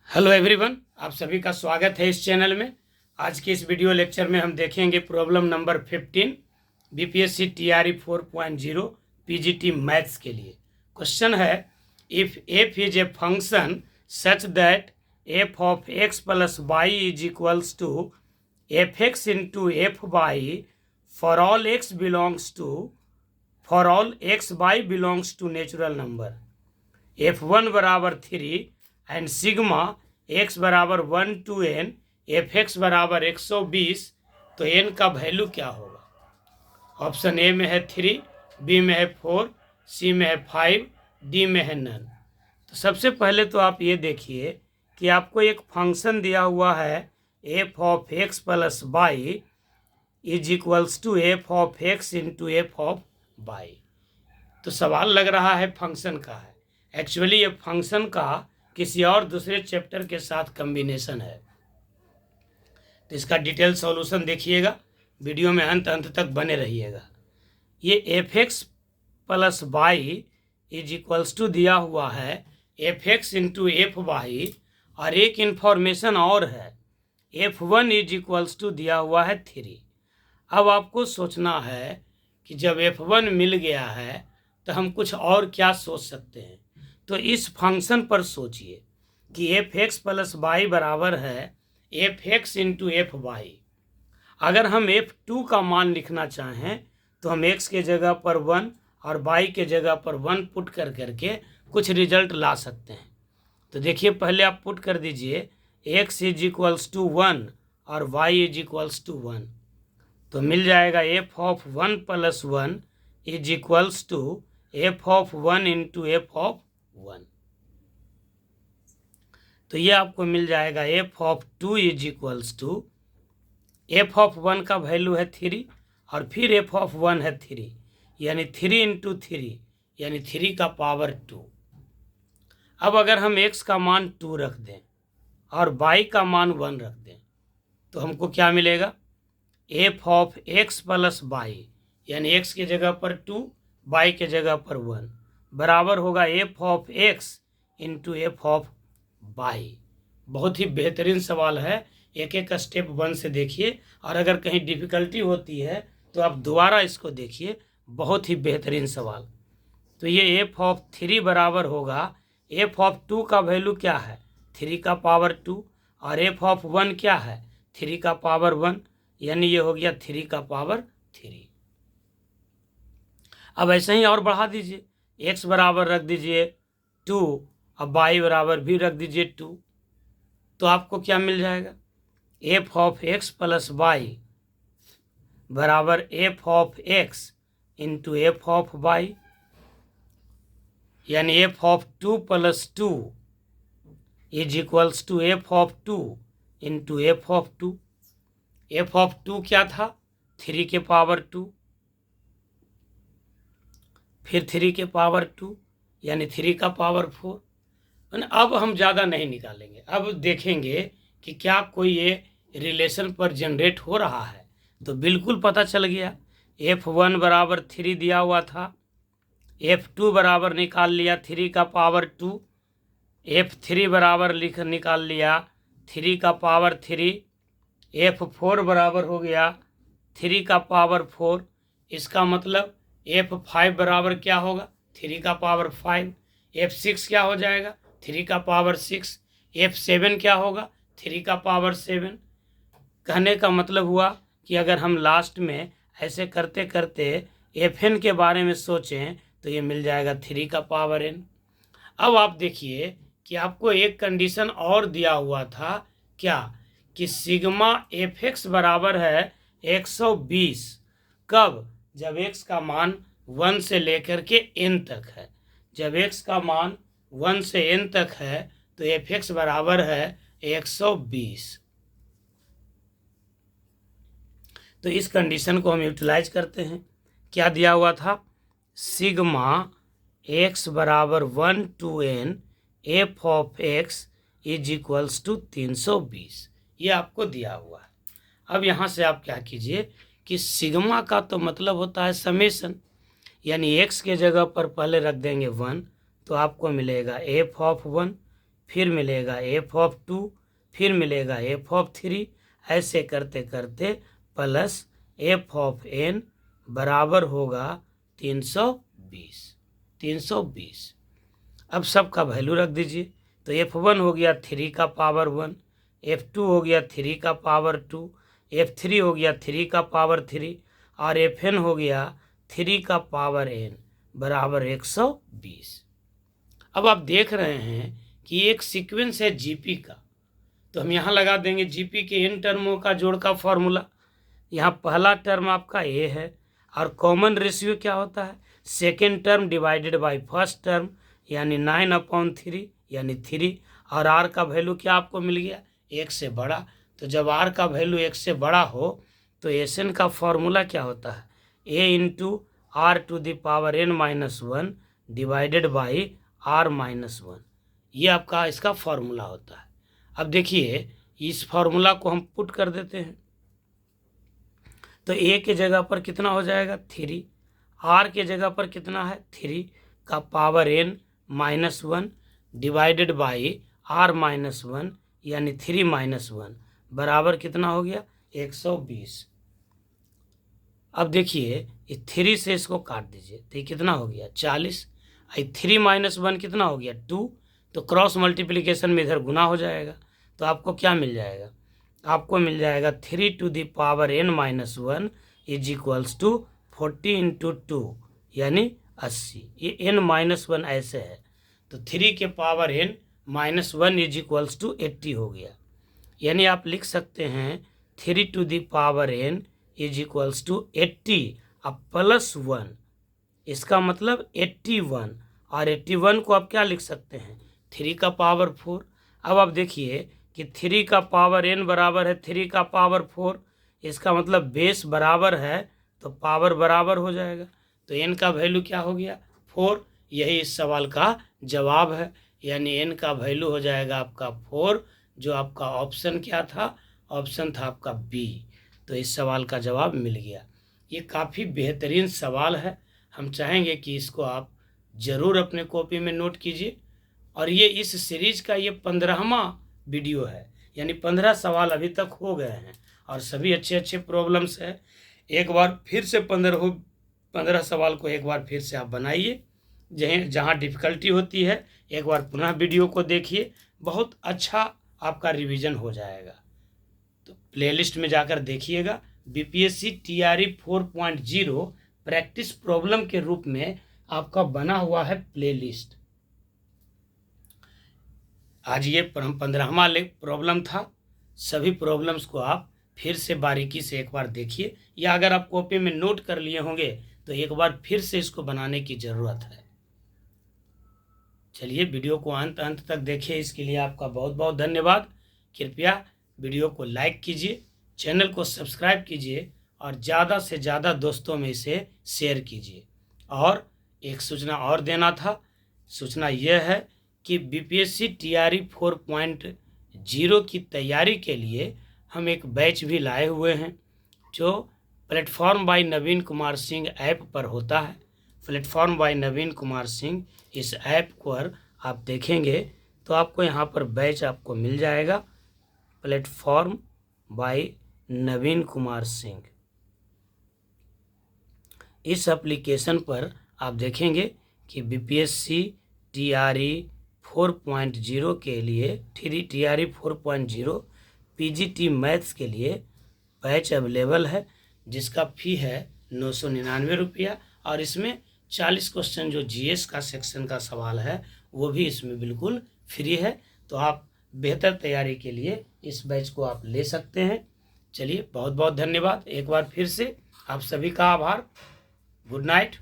Hello everyone, आप सभी का स्वागत है इस चैनल में। आज के इस वीडियो लेक्चर में हम देखेंगे problem number 15 BPSC TRE 4.0 PGT maths के लिए। क्वेश्चन है, if f is a function such that f of x plus y is equals to f x into f y for all x y belongs to natural number f1 बराबर 3 and sigma x बराबर 1 to n F x बराबर 120, तो n का value क्या होगा। Option A में है 3, B में है 4, सी में है 5, डी में है नन। तो सबसे पहले तो आप ये देखिए कि आपको एक फंक्शन दिया हुआ है f of x plus y is equals to F of x into F of y. तो सवाल लग रहा है फंक्शन का है। एक्चुअली ये फंक्शन का किसी और दूसरे चैप्टर के साथ कम्बिनेशन है। तो इसका डिटेल सॉल्यूशन देखिएगा, वीडियो में अंत तक बने रहिएगा। ये f x plus y is equals to दिया हुआ है f x into f y, और एक इन्फॉर्मेशन और है f1 इज इक्वल्स टू दिया हुआ है 3। अब आपको सोचना है कि जब f1 मिल गया है तो हम कुछ और क्या सोच सकते हैं। तो इस फंक्शन पर सोचिए कि एफ एक्स प्लस वाई बराबर है f x into f y. अगर हम f2 का मान लिखना चाहें तो हम x के जगह पर 1 और y के जगह पर 1 पुट करके कुछ रिजल्ट ला सकते हैं। तो देखिए, पहले आप पुट कर दीजिए x इज इक्वल्स टू 1 और y इज इक्वल्स टू 1, तो मिल जाएगा F of 1 plus 1 is equals to F of 1 into F of 1। तो ये आपको मिल जाएगा F of 2 is equals to F of 1 का वैल्यू है 3 और फिर एफ ऑफ 1 है 3, यानी 3 इंटू 3 यानी 3 का पावर 2। अब अगर हम x का मान 2 रख दें और y का मान 1 रख दें तो हमको क्या मिलेगा। F of x plus y यानी x के जगह पर 2, y के जगह पर 1 बराबर होगा f of x into F of y. बहुत ही बेहतरीन सवाल है, एक एक स्टेप 1 से देखिए, और अगर कहीं डिफ़िकल्टी होती है तो आप दोबारा इसको देखिए। बहुत ही बेहतरीन सवाल। तो ये एफ ऑफ 3 बराबर होगा एफ ऑफ 2 का वैल्यू क्या है 3 का पावर 2, और एफ ऑफ 1 क्या है 3 का पावर 1, यानी ये हो गया 3 का पावर 3। अब ऐसे ही और बढ़ा दीजिए, x बराबर रख दीजिए 2 और y बराबर भी रख दीजिए 2, तो आपको क्या मिल जाएगा। F of x plus Y बराबर F of x into F of Y, यानी F of 2 plus 2 is equals to F of 2 into F of 2। F of 2 क्या था 3 के पावर 2, फिर 3 के पावर 2 यानी 3 का पावर 4। अब हम ज़्यादा नहीं निकालेंगे, अब देखेंगे कि क्या कोई ये रिलेशन पर जनरेट हो रहा है। तो बिल्कुल पता चल गया। f1 बराबर 3 दिया हुआ था, f2 बराबर निकाल लिया 3 का पावर 2, f3 बराबर निकाल लिया 3 का पावर 3, f4 बराबर हो गया 3 का पावर 4। इसका मतलब f5 बराबर क्या होगा 3 का पावर 5, f6 क्या हो जाएगा 3 का पावर 6, f7 क्या होगा 3 का पावर 7। कहने का मतलब हुआ कि अगर हम लास्ट में ऐसे करते करते fn के बारे में सोचें तो ये मिल जाएगा 3 का पावर n। अब आप देखिए कि आपको एक कंडीशन और दिया हुआ था, क्या कि सिग्मा एफ एक्स बराबर है 120। कब, जब x का मान 1 से लेकर के n तक है। जब x का मान 1 से n तक है तो एफ एक्स बराबर है 120। तो इस कंडीशन को हम यूटिलाइज करते हैं। क्या दिया हुआ था, सिग्मा x बराबर 1 to n f of x is equals to 320, ये आपको दिया हुआ है। अब यहाँ से आप क्या कीजिए कि सिग्मा का तो मतलब होता है समेशन, यानी x के जगह पर पहले रख देंगे 1 तो आपको मिलेगा एफ ऑफ 1 फिर मिलेगा एफ ऑफ 2, फिर मिलेगा एफ ऑफ 3, ऐसे करते करते प्लस एफ ऑफ n बराबर होगा 320। अब सबका वैल्यू रख दीजिए। तो f1 हो गया 3 का पावर 1, f2 हो गया 3 का पावर 2, f3 हो गया 3 का पावर 3 और fn हो गया 3 का पावर n बराबर 120। अब आप देख रहे हैं कि एक सीक्वेंस है जीपी का, तो हम यहाँ लगा देंगे जीपी के n टर्मों का जोड़ का फॉर्मूला। यहाँ पहला टर्म आपका a है और कॉमन रेशियो क्या होता है, second term divided by first term, यानी 9/3 यानी 3, और r का वैल्यू क्या आपको मिल गया, 1 से बड़ा। तो जब r का वैल्यू 1 से बड़ा हो तो Sn का फॉर्मूला क्या होता है, a into r to the power n-1 divided by r-1। ये आपका इसका फॉर्मूला होता है। अब देखिए इस फॉर्मूला को हम पुट कर देते हैं, तो a के जगह पर कितना हो जाएगा 3, r के जगह पर कितना है 3 का power n-1 divided by r-1 यानी 3-1 बराबर कितना हो गया 120। अब देखिए इस 3 से इसको काट दीजिए तो ये कितना हो गया 40, 3-1 कितना हो गया 2, तो क्रॉस मल्टीप्लिकेशन में इधर गुना हो जाएगा। तो आपको क्या मिल जाएगा, आपको मिल जाएगा 3 to the power n-1 is equals to 40 into 2 यानी 80। ये n-1 ऐसे है, तो 3 के power n-1 is equals to 80 हो गया। यानी आप लिख सकते हैं 3 to the power n is equals to 80 अब प्लस 1, इसका मतलब 81, और 81 को आप क्या लिख सकते हैं 3 का पावर 4। अब आप देखिए कि 3 का पावर n बराबर है 3 का पावर 4, इसका मतलब बेस बराबर है तो पावर बराबर हो जाएगा। तो n का वैल्यू क्या हो गया 4, यही इस सवाल का जवाब है। यानी n का वैल्यू हो जाएगा आपका 4, जो आपका ऑप्शन क्या था, ऑप्शन था आपका बी। तो इस सवाल का जवाब मिल गया। ये काफ़ी बेहतरीन सवाल है, हम चाहेंगे कि इसको आप ज़रूर अपने कॉपी में नोट कीजिए। और ये इस सीरीज का ये 15वां वीडियो है, यानी 15 सवाल अभी तक हो गए हैं और सभी अच्छे अच्छे प्रॉब्लम्स है। एक बार फिर से 15 सवाल को एक बार फिर से आप बनाइए, जहाँ डिफ़िकल्टी होती है एक बार पुनः वीडियो को देखिए, बहुत अच्छा आपका रिवीजन हो जाएगा। तो प्लेलिस्ट में जाकर देखिएगा, बीपीएससी टीआरई 4.0 प्रैक्टिस प्रॉब्लम के रूप में आपका बना हुआ है प्लेलिस्ट। आज ये 15वां प्रॉब्लम था। सभी प्रॉब्लम्स को आप फिर से बारीकी से एक बार देखिए, या अगर आप कॉपी में नोट कर लिए होंगे तो एक बार फिर से इसको बनाने की ज़रूरत है। चलिए वीडियो को अंत तक देखिए, इसके लिए आपका बहुत बहुत धन्यवाद। कृपया वीडियो को लाइक कीजिए, चैनल को सब्सक्राइब कीजिए और ज़्यादा से ज़्यादा दोस्तों में इसे शेयर कीजिए। और एक सूचना और देना था, सूचना यह है कि बीपीएससी टीआरई 4.0 की तैयारी के लिए हम एक बैच भी लाए हुए हैं, जो प्लेटफॉर्म बाय नवीन कुमार सिंह ऐप पर होता है। प्लेटफॉर्म बाय नवीन कुमार सिंह, इस ऐप पर आप देखेंगे तो आपको यहाँ पर बैच आपको मिल जाएगा, प्लेटफॉर्म बाय नवीन कुमार सिंह। इस एप्लीकेशन पर आप देखेंगे कि बीपीएससी टीआरई 4.0 के लिए टीआरई 4.0 पीजीटी मैथ्स के लिए बैच अवेलेबल है, जिसका फ़ी है 999 रुपया, और इसमें 40 क्वेश्चन जो जीएस का सेक्शन का सवाल है वो भी इसमें बिल्कुल फ्री है। तो आप बेहतर तैयारी के लिए इस बैच को आप ले सकते हैं। चलिए बहुत बहुत धन्यवाद, एक बार फिर से आप सभी का आभार। Good night.